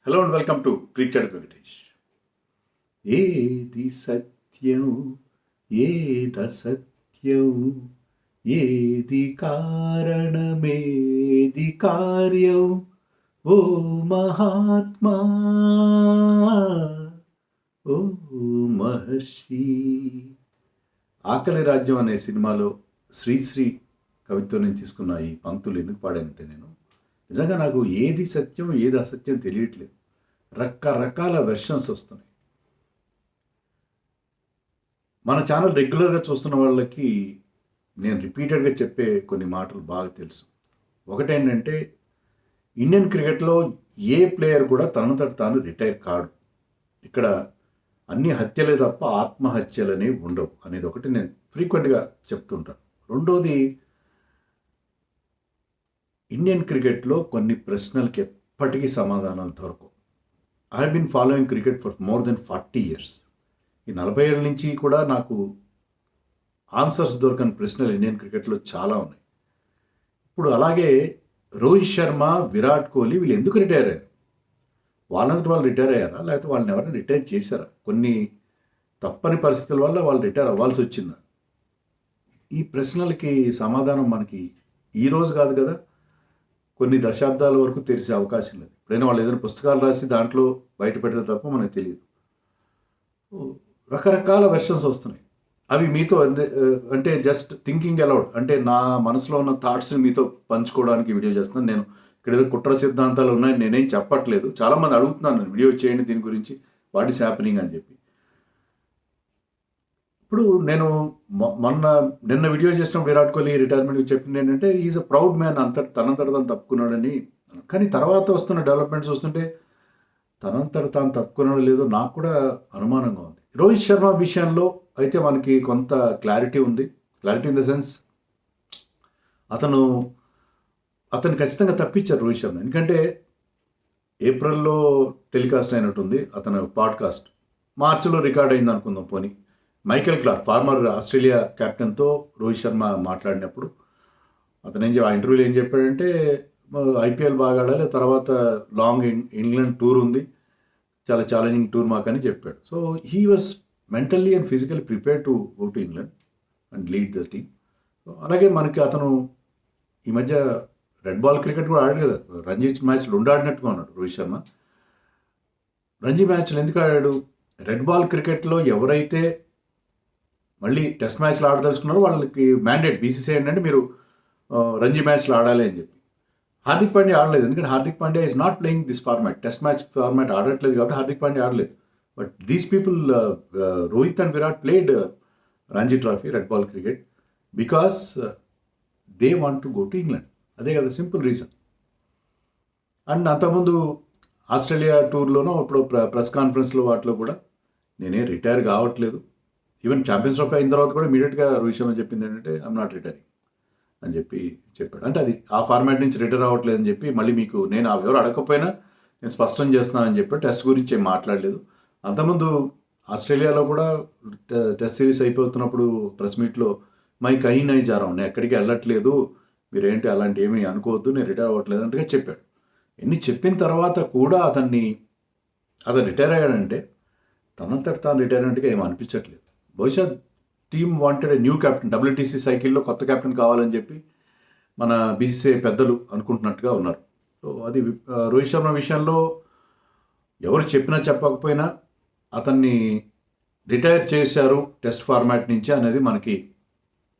Hello and welcome to cricket Venkatesh. ఏది సత్యం, ఏదసత్యం, ఏది కారణమేది కార్యం, ఓ మహాత్మా, ఓ మహర్షి. ఆకలి రాజ్యం అనే సినిమాలో శ్రీశ్రీ కవిత్వం నుంచి తీసుకున్న ఈ పంక్తులు ఎందుకు పాడానంటే నిజంగా నాకు ఏది సత్యం ఏది అసత్యం తెలియట్లేదు. రకరకాల వెర్షన్స్ వస్తున్నాయి. మన ఛానల్ రెగ్యులర్గా చూస్తున్న వాళ్ళకి నేను రిపీటెడ్గా చెప్పే కొన్ని మాటలు బాగా తెలుసు. ఒకటేంటంటే ఇండియన్ క్రికెట్లో ఏ ప్లేయర్ కూడా తనంతట తాను రిటైర్ కాడు. ఇక్కడ అన్ని హత్యలే తప్ప ఆత్మహత్యలనే ఉండవు అనేది ఒకటి నేను ఫ్రీక్వెంట్గా చెప్తుంటాను. రెండోది, ఇండియన్ క్రికెట్లో కొన్ని ప్రశ్నలకి ఎప్పటికీ సమాధానాలు దొరకవు. I have been following cricket for more than 40 years. ఈ 40 ఏళ్ళ నుంచి కూడా నాకు ఆన్సర్స్ దొరకని ప్రశ్నలు ఇండియన్ క్రికెట్లో చాలా ఉన్నాయి. ఇప్పుడు అలాగే రోహిత్ శర్మ, విరాట్ కోహ్లీ వీళ్ళు ఎందుకు రిటైర్ అయ్యారు? వాళ్ళంతటి వాళ్ళు రిటైర్ అయ్యారా, లేకపోతే వాళ్ళని ఎవరైనా రిటైర్ చేశారా? కొన్ని తప్పని పరిస్థితుల వల్ల వాళ్ళు రిటైర్ అవ్వాల్సి వచ్చిందా? ఈ ప్రశ్నలకి సమాధానం మనకి ఈరోజు కాదు కదా, కొన్ని దశాబ్దాల వరకు తెలిసే అవకాశం లేదు. ఎప్పుడైనా వాళ్ళు ఏదైనా పుస్తకాలు రాసి దాంట్లో బయట పెడితే తప్ప మనకు తెలియదు. రకరకాల వెర్షన్స్ వస్తున్నాయి. అవి మీతో అంటే జస్ట్ థింకింగ్ అలౌడ్, అంటే నా మనసులో ఉన్న థాట్స్ని మీతో పంచుకోవడానికి వీడియో చేస్తున్నాను. నేను ఇక్కడ ఏదో కుట్ర సిద్ధాంతాలు ఉన్నాయి నేనేం చెప్పట్లేదు. చాలామంది అడుగుతున్నాను వీడియో చేయండి దీని గురించి, వాట్ ఈస్ హ్యాపెనింగ్ అని చెప్పి. ఇప్పుడు నేను నిన్న వీడియో చేసినప్పుడు విరాట్ కోహ్లీ రిటైర్మెంట్ చెప్పింది ఏంటంటే ఈజ్ అ ప్రౌడ్ మ్యాన్, తనంతట తాను తప్పుకున్నాడని. కానీ తర్వాత వస్తున్న డెవలప్మెంట్ చూస్తుంటే తనంతట తాను తప్పుకున్నాడో లేదో నాకు కూడా అనుమానంగా ఉంది. రోహిత్ శర్మ విషయంలో అయితే మనకి కొంత క్లారిటీ ఉంది. క్లారిటీ ఇన్ ద సెన్స్ అతను ఖచ్చితంగా తప్పించారు రోహిత్ శర్మ. ఎందుకంటే ఏప్రిల్లో టెలికాస్ట్ అయినట్టుంది అతను పాడ్కాస్ట్, మార్చిలో రికార్డ్ అయింది అనుకుందాం. పోనీ మైకేల్ క్లార్క్, ఫార్మర్ ఆస్ట్రేలియా కెప్టెన్తో రోహిత్ శర్మ మాట్లాడినప్పుడు అతను ఆ ఇంటర్వ్యూలో ఏం చెప్పాడంటే ఐపీఎల్ బాగా ఆడాలి, తర్వాత లాంగ్ ఇంగ్లాండ్ టూర్ ఉంది, చాలా ఛాలెంజింగ్ టూర్ మాకని చెప్పాడు. So he was mentally and physically prepared to go to England and lead the team. So అలాగే మనకి అతను ఈ మధ్య రెడ్ బాల్ క్రికెట్ కూడా ఆడాడు కదా, రంజీ మ్యాచ్లు 2 ఆడినట్టుగా ఉన్నాడు రోహిత్ శర్మ. రంజీ మ్యాచ్లు ఎందుకు ఆడాడు? రెడ్ బాల్ క్రికెట్లో ఎవరైతే మళ్ళీ టెస్ట్ మ్యాచ్లు ఆడదలుచుకున్నారో వాళ్ళకి మ్యాండేట్ బీసీసీఐ ఏంటంటే మీరు రంజీ మ్యాచ్లు ఆడాలి అని చెప్పి. హార్దిక్ పాండ్యా ఆడలేదు, ఎందుకంటే Hardik Pandya is not playing this format, test match format ఆడట్లేదు కాబట్టి హార్దిక్ పాండ్యా ఆడలేదు. But these people, Rohit and Virat played Ranji trophy red ball cricket because they want to go to England. అదే కదా సింపుల్ రీజన్. అండ్ అంతకుముందు ఆస్ట్రేలియా టూర్లోనో ఇప్పుడు ప్రెస్ కాన్ఫరెన్స్లో వాటిలో కూడా నేనే రిటైర్ కావట్లేదు, ఈవెన్ ఛాంపియన్స్ ట్రోఫీ అయిన తర్వాత కూడా ఇమీడియట్గా రోహిత్ శర్మ చెప్పింది ఏంటంటే ఐఎమ్ నాట్ రిటైరింగ్ అని చెప్పి చెప్పాడు. అంటే అది ఆ ఫార్మాట్ నుంచి రిటైర్ అవ్వట్లేదు అని చెప్పి మళ్ళీ మీకు నేను ఎవరు అడగకపోయినా నేను స్పష్టం చేస్తున్నానని చెప్పి టెస్ట్ గురించి ఏం మాట్లాడలేదు. అంతకుముందు ఆస్ట్రేలియాలో కూడా టెస్ట్ సిరీస్ అయిపోతున్నప్పుడు ప్రెస్ మీట్లో మై కహీ నై జా రహా హూ, నేను ఎక్కడికి వెళ్ళట్లేదు, మీరేంటి అలాంటి ఏమీ అనుకోవద్దు, నేను రిటైర్ అవ్వట్లేదు అంటే చెప్పాడు. ఎన్ని చెప్పిన తర్వాత కూడా అతను రిటైర్ అయ్యాడంటే తనంతట తాను రిటైర్ అయినట్టుగా ఏమీ అనిపించట్లేదు. బహుశా team wanted a new captain, WTC సైకిల్లో కొత్త కెప్టెన్ కావాలని చెప్పి మన బీసీసీఐ పెద్దలు అనుకుంటున్నట్టుగా ఉన్నారు. సో అది రోహిత్ శర్మ విషయంలో ఎవరు చెప్పినా చెప్పకపోయినా అతన్ని రిటైర్ చేశారు టెస్ట్ ఫార్మాట్ నుంచి అనేది మనకి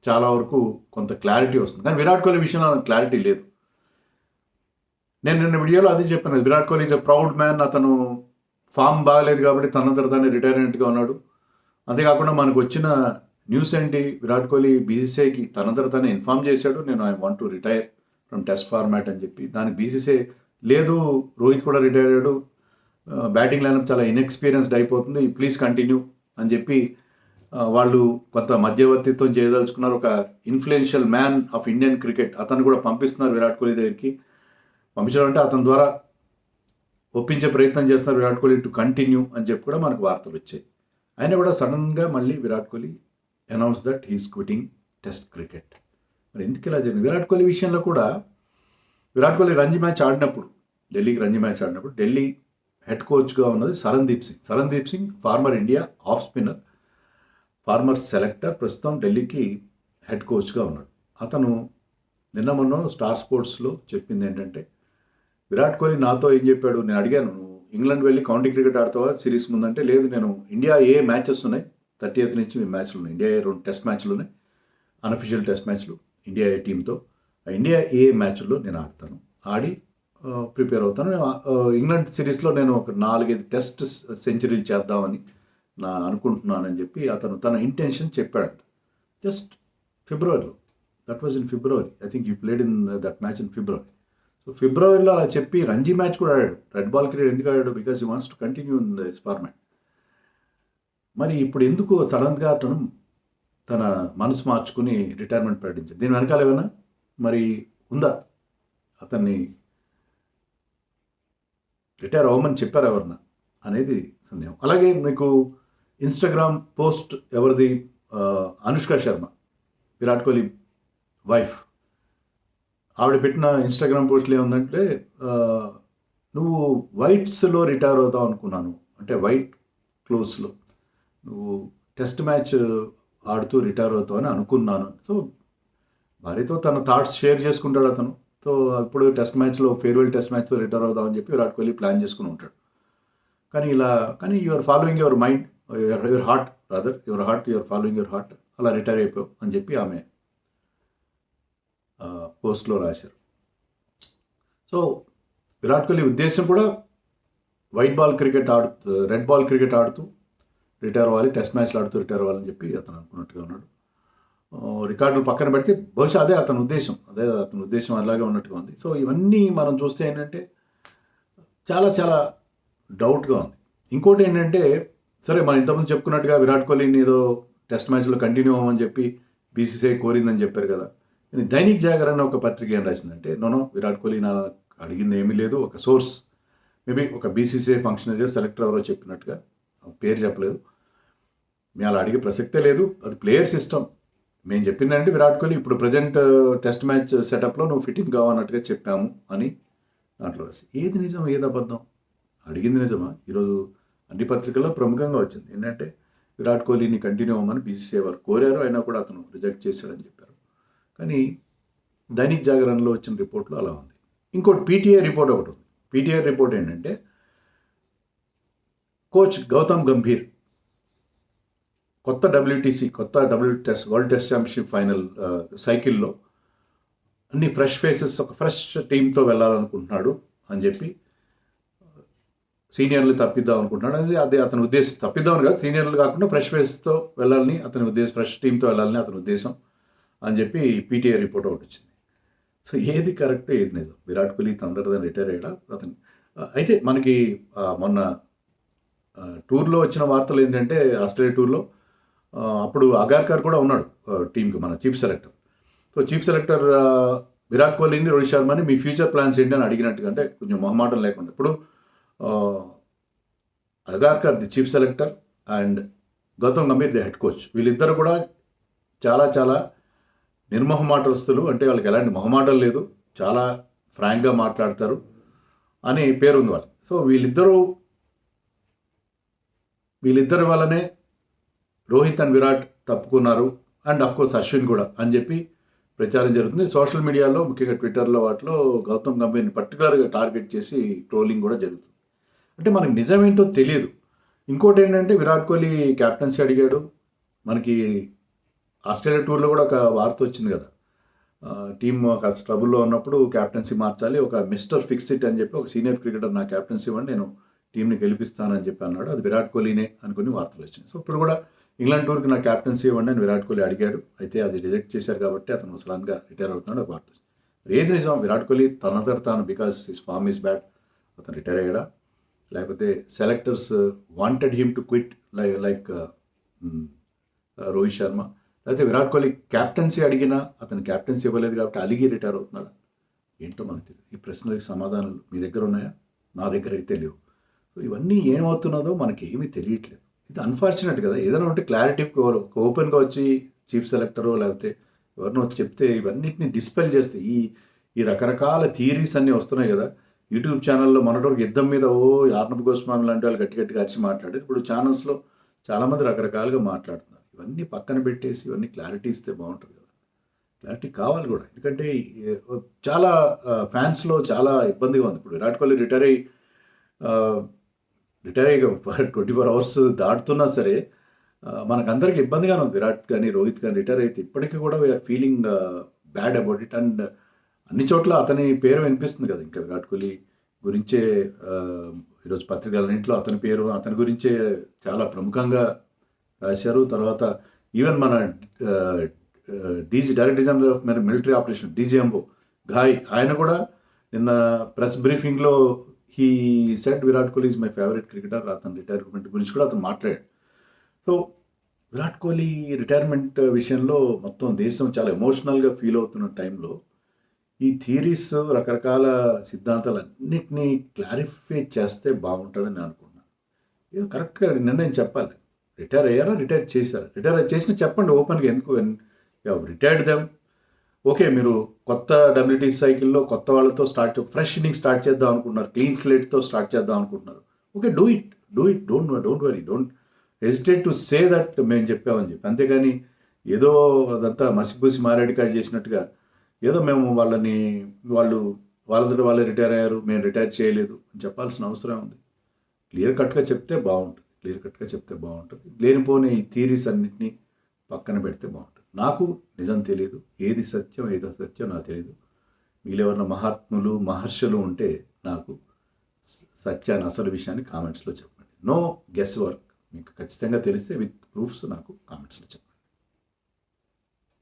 చాలా వరకు కొంత క్లారిటీ వస్తుంది. కానీ విరాట్ కోహ్లీ విషయంలో క్లారిటీ లేదు. నేను నిన్న వీడియోలో అదే చెప్పాను, Virat Kohli is a proud man, అతను ఫామ్ బాగలేదు కాబట్టి తనంతట తానే రిటైర్ అయినట్టుగా ఉన్నాడు. అంతేకాకుండా మనకు వచ్చిన న్యూస్ ఏంటి, విరాట్ కోహ్లీ బీసీసీఐకి తనంతట తానే ఇన్ఫార్మ్ చేశాడు నేను I want to retire from test format అని చెప్పి. దానికి బీసీసీఐ లేదు, రోహిత్ కూడా రిటైర్ అయ్యాడు, బ్యాటింగ్ లైనప్ చాలా ఇన్ఎక్స్పీరియన్స్డ్ అయిపోతుంది, ప్లీజ్ కంటిన్యూ అని చెప్పి వాళ్ళు కొంత మధ్యవర్తిత్వం చేయదలుచుకున్నారు. ఒక influential man of Indian cricket అతను కూడా పంపిస్తున్నారు విరాట్ కోహ్లీ దగ్గరికి. పంపించడం అంటే అతని ద్వారా ఒప్పించే ప్రయత్నం చేస్తున్నారు విరాట్ కోహ్లీ టు కంటిన్యూ అని చెప్పి కూడా మనకు వార్తలు వచ్చాయి. అయినా కూడా సడన్గా మళ్ళీ Virat Kohli announce that he's quitting test cricket. మరి ఎందుకు ఇలా జరిగింది? విరాట్ కోహ్లీ విషయంలో కూడా విరాట్ కోహ్లీ రంజీ మ్యాచ్ ఆడినప్పుడు, ఢిల్లీకి రంజీ మ్యాచ్ ఆడినప్పుడు ఢిల్లీ హెడ్ కోచ్గా ఉన్నది Sarandeep Singh former India off spinner, former selector, ప్రస్తుతం ఢిల్లీకి హెడ్ కోచ్గా ఉన్నాడు. అతను నిన్న మొన్న స్టార్ స్పోర్ట్స్లో చెప్పింది ఏంటంటే, విరాట్ కోహ్లీ నాతో ఏం చెప్పాడు, నేను అడిగాను, నువ్వు ఇంగ్లాండ్ వెళ్ళి కౌంటీ క్రికెట్ ఆడతావా సిరీస్ ముందంటే, లేదు నేను ఇండియా ఏ మ్యాచెస్ ఉన్నాయి 30th నుంచి మ్యాచ్లు ఉన్నాయి, ఇండియా 2 టెస్ట్ మ్యాచ్లు ఉన్నాయి, అన్అఫిషియల్ టెస్ట్ మ్యాచ్లు ఇండియా ఏ టీంతో, ఇండియా ఏ మ్యాచ్లో నేను ఆడతాను, ఆడి ప్రిపేర్ అవుతాను. ఇంగ్లాండ్ సిరీస్లో నేను ఒక 4-5 టెస్ట్ సెంచరీలు చేద్దామని అనుకుంటున్నానని చెప్పి అతను తన ఇంటెన్షన్ చెప్పాడు. జస్ట్ ఫిబ్రవరిలో, that was in February, I think you played in that match in February. So ఫిబ్రవరిలో అలా చెప్పి రంజీ మ్యాచ్ కూడా ఆడాడు. రెడ్ బాల్ క్రికెట్ ఎందుకు ఆడాడు? Because he wants to continue in this format. మరి ఇప్పుడు ఎందుకు సడన్గా అతను తన మనసు మార్చుకుని రిటైర్మెంట్ ప్రకటించాడు? దీని వెనకాల ఏమైనా మరి ఉందా? అతన్ని రిటైర్ అవ్వమని చెప్పారు ఎవరన్నా అనేది సందేహం. అలాగే మీకు ఇన్స్టాగ్రామ్ పోస్ట్ ఎవరిది? అనుష్క శర్మ, విరాట్ కోహ్లీ వైఫ్. ఆవిడ పెట్టిన ఇన్స్టాగ్రామ్ పోస్ట్లో ఏముందంటే, నువ్వు వైట్స్లో రిటైర్ అవుతావు అనుకున్నాను, అంటే వైట్ క్లోత్స్లో నువ్వు టెస్ట్ మ్యాచ్ ఆడుతూ రిటైర్ అవుతావు అని అనుకున్నాను. సో భార్యతో తన థాట్స్ షేర్ చేసుకుంటాడు అతను. సో అప్పుడు టెస్ట్ మ్యాచ్లో ఫేర్వెల్ టెస్ట్ మ్యాచ్లో రిటైర్ అవుదామని చెప్పి విరాట్ కోహ్లీ ప్లాన్ చేసుకుని ఉంటాడు. కానీ you are following your mind, your heart you are following your heart, అలా రిటైర్ అయిపోయావు అని చెప్పి ఆమె పోస్ట్లో రాశారు. సో విరాట్ కోహ్లీ ఉద్దేశం కూడా రెడ్ బాల్ క్రికెట్ ఆడుతూ రిటైర్ అవ్వాలి, టెస్ట్ మ్యాచ్లు ఆడుతూ రిటైర్ అవ్వాలని చెప్పి అతను అనుకున్నట్టుగా ఉన్నాడు. రికార్డులు పక్కన పెడితే బహుశా అదే అతని ఉద్దేశం అలాగే ఉన్నట్టుగా ఉంది. సో ఇవన్నీ మనం చూస్తే ఏంటంటే చాలా చాలా డౌట్గా ఉంది. ఇంకోటి ఏంటంటే, సరే మనం ఇంతకుముందు చెప్పుకున్నట్టుగా విరాట్ కోహ్లీని ఏదో టెస్ట్ మ్యాచ్లో కంటిన్యూ అవ్వమని చెప్పి బీసీసీఐ కోరిందని చెప్పారు కదా. దైనిక్ జాగరణ ఒక పత్రిక ఏం రాసిందంటే, విరాట్ కోహ్లీ నా అడిగింది ఏమీ లేదు, ఒక సోర్స్ మేబీ ఒక బీసీసీఐ ఫంక్షనరీ సెలెక్టర్ ఎవరో చెప్పినట్టుగా, పేరు చెప్పలేదు, మేము అలా అడిగే ప్రసక్తే లేదు, అది ప్లేయర్ సిస్టమ్, మేము చెప్పిందంటే విరాట్ కోహ్లీ ఇప్పుడు ప్రజెంట్ టెస్ట్ మ్యాచ్ సెటప్లో నువ్వు ఫిట్టింగ్ కావన్నట్టుగా చెప్పాము అని దాంట్లో రాసి. ఏది నిజం ఏది అబద్ధం? అడిగింది నిజమా? ఈరోజు అన్ని పత్రికల్లో ప్రముఖంగా వచ్చింది ఏంటంటే, విరాట్ కోహ్లీని కంటిన్యూ అవ్వమని బీసీసీఐ వారు కోరారు, అయినా కూడా అతను రిజెక్ట్ చేశాడని చెప్పారు. కానీ దైనిక్ జాగరణలో వచ్చిన రిపోర్ట్లో అలా ఉంది. ఇంకోటి పీటీఐ రిపోర్ట్ ఒకటి ఉంది. పీటీఐ రిపోర్ట్ ఏంటంటే, కోచ్ గౌతమ్ గంభీర్ కొత్త వరల్డ్ టెస్ట్ ఛాంపియన్షిప్ ఫైనల్ సైకిల్లో అన్ని ఫ్రెష్ ఫేసెస్, ఒక ఫ్రెష్ టీంతో వెళ్ళాలనుకుంటున్నాడు అని చెప్పి సీనియర్లు తప్పిద్దాం అనుకుంటున్నాడు. అదే అతని ఉద్దేశం. తప్పిద్దామని కాదు, సీనియర్లు కాకుండా ఫ్రెష్ ఫేస్తో వెళ్ళాలని అతని ఉద్దేశం, ఫ్రెష్ టీంతో వెళ్ళాలని అతని ఉద్దేశం అని చెప్పి పీటీఐ రిపోర్ట్ ఒకటి వచ్చింది. సో ఏది కరెక్ట్ ఏది నిజం? విరాట్ కోహ్లీ తొందరగా రిటైర్ అయ్యాడా అతను? అయితే మనకి మొన్న టూర్లో వచ్చిన వార్తలు ఏంటంటే, ఆస్ట్రేలియా టూర్లో అప్పుడు అగార్కర్ కూడా ఉన్నాడు టీంకి, మన chief selector. So chief selector Virat కోహ్లీని, రోహిత్ శర్మని మీ ఫ్యూచర్ ప్లాన్స్ ఏంటి అని అడిగినట్టుగా, అంటే కొంచెం మొహమాటం లేకుండా. ఇప్పుడు Agarkar the chief selector and Gautam Gambhir the head coach, వీళ్ళిద్దరు కూడా చాలా చాలా నిర్మోహమాటస్తులు, అంటే వాళ్ళకి ఎలాంటి మొహమాటం లేదు, చాలా ఫ్రాంక్గా మాట్లాడతారు అని పేరుంది వాళ్ళు. సో వీళ్ళిద్దరి వల్లనే రోహిత్ అండ్ విరాట్ తప్పుకున్నారు, అండ్ అఫ్కోర్స్ అశ్విన్ కూడా అని చెప్పి ప్రచారం జరుగుతుంది. సోషల్ మీడియాలో, ముఖ్యంగా ట్విట్టర్లో, వాటిలో గౌతమ్ గంభీర్ని పర్టికులర్గా టార్గెట్ చేసి ట్రోలింగ్ కూడా జరుగుతుంది. అంటే మనకి నిజమేంటో తెలియదు. ఇంకోటి ఏంటంటే, విరాట్ కోహ్లీ క్యాప్టెన్సీ అడిగాడు. మనకి ఆస్ట్రేలియా టూర్లో కూడా ఒక వార్త వచ్చింది కదా, టీమ్ ఒక ట్రబుల్లో ఉన్నప్పుడు క్యాప్టెన్సీ మార్చాలి, ఒక మిస్టర్ ఫిక్స్ ఇట్ అని చెప్పి ఒక సీనియర్ క్రికెటర్ నా క్యాప్టెన్సీ ఇవ్వండి, నేను టీంని గెలిపిస్తానని చెప్పి అన్నాడు. అది విరాట్ కోహ్లీనే అనుకుని వార్తలు వచ్చినాయి. సో ఇప్పుడు కూడా ఇంగ్లాండ్ టూర్కి నా క్యాప్టెన్సీ ఇవ్వండి అని విరాట్ కోహ్లీ అడిగాడు. అయితే అది రిజెక్ట్ చేశారు కాబట్టి అతను సడన్గా రిటైర్ అవుతున్నాడు ఒక వార్త. ఏది నిజం? విరాట్ కోహ్లీ తనంతట తాను because his form is bad అతను రిటైర్ అయ్యాడా, లేకపోతే selectors wanted him to quit like Rohit Sharma, లేకపోతే విరాట్ కోహ్లీ క్యాప్టెన్సీ అడిగినా అతను క్యాప్టెన్సీ ఇవ్వలేదు కాబట్టి అలిగి రిటైర్ అవుతున్నాడు? ఏంటో మనకు తెలియదు. ఈ ప్రశ్నలకు సమాధానాలు మీ దగ్గర ఉన్నాయా? నా దగ్గర అయితే లేవు. సో ఇవన్నీ ఏమవుతున్నదో మనకి ఏమీ తెలియట్లేదు. ఇది అన్ఫార్చునేట్ కదా. ఏదైనా ఉంటే క్లారిటీ ఓపెన్గా వచ్చి చీఫ్ సెలెక్టరో లేకపోతే ఎవరినో వచ్చి చెప్తే ఇవన్నిటిని డిస్పెల్ చేస్తే ఈ రకరకాల థియరీస్ అన్నీ వస్తున్నాయి కదా, యూట్యూబ్ ఛానల్లో మొన్నటి వరకు యుద్ధం మీద ఆర్నబ్ గోస్వామి లాంటి వాళ్ళు గట్టి గట్టిగా అరిచి మాట్లాడారు. ఇప్పుడు ఛానల్స్లో చాలామంది రకరకాలుగా మాట్లాడుతున్నారు. ఇవన్నీ పక్కన పెట్టేసి ఇవన్నీ క్లారిటీ ఇస్తే బాగుంటుంది కదా. క్లారిటీ కావాలి కూడా. ఎందుకంటే చాలా ఫ్యాన్స్లో చాలా ఇబ్బందిగా ఉంది. ఇప్పుడు విరాట్ కోహ్లీ రిటైర్ అయ్యి 24 అవర్స్ దాటుతున్నా సరే మనకందరికి ఇబ్బందిగానే ఉంది. విరాట్ కానీ రోహిత్ కానీ రిటైర్ అయితే ఇప్పటికీ కూడా we're feeling bad about it. And అన్ని చోట్ల అతని పేరు వినిపిస్తుంది కదా. ఇంకా విరాట్ కోహ్లీ గురించే ఈరోజు పత్రికలన్నింటిలో అతని పేరు అతని గురించే చాలా ప్రముఖంగా రాశారు. తర్వాత ఈవెన్ మన director general of military operation DGMO Ghai ఆయన కూడా నిన్న ప్రెస్ బ్రీఫింగ్లో he said Virat Kohli is my favourite cricketer. అతని రిటైర్మెంట్ గురించి కూడా అతను మాట్లాడాడు. సో విరాట్ కోహ్లీ రిటైర్మెంట్ విషయంలో మొత్తం దేశం చాలా ఎమోషనల్గా ఫీల్ అవుతున్న టైంలో ఈ థియరీస్ రకరకాల సిద్ధాంతాలన్నింటినీ క్లారిఫై చేస్తే బాగుంటుందని నేను అనుకున్నాను. ఇది కరెక్ట్గా నిర్ణయం చెప్పాలి. రిటైర్ అయ్యారా, రిటైర్ చేశారా? రిటైర్ చేసిన చెప్పండి ఓపెన్గా. ఎందుకు రిటైర్డ్ దెమ్ ఓకే, మీరు కొత్త డబ్ల్యూటీ సైకిల్లో కొత్త వాళ్ళతో ఫ్రెష్ ఇన్నింగ్ స్టార్ట్ చేద్దాం అనుకుంటున్నారు, క్లీన్ స్లేట్తో స్టార్ట్ చేద్దాం అనుకుంటున్నారు. Okay, do it don't worry, don't hesitate to say that మేము చెప్పామని చెప్పి. అంతేగాని ఏదో అదంతా మసిపూసి మారేడికాయ చేసినట్టుగా ఏదో మేము వాళ్ళ రిటైర్ అయ్యారు, మేము రిటైర్ చేయలేదు అని చెప్పాల్సిన అవసరం ఉంది. క్లియర్ కట్గా చెప్తే బాగుంటుంది. లేనిపోని ఈ థీరీస్ అన్నింటినీ పక్కన పెడితే బాగుంటుంది. నాకు నిజం తెలియదు, ఏది సత్యం ఏది అసత్యం నాకు తెలియదు. వీళ్ళెవరన్నా మహాత్ములు మహర్షులు ఉంటే నాకు సత్యాన్ని అసలు విషయాన్ని కామెంట్స్లో చెప్పండి. No guess work. మీకు ఖచ్చితంగా తెలిస్తే విత్ ప్రూఫ్స్ నాకు కామెంట్స్లో చెప్పండి.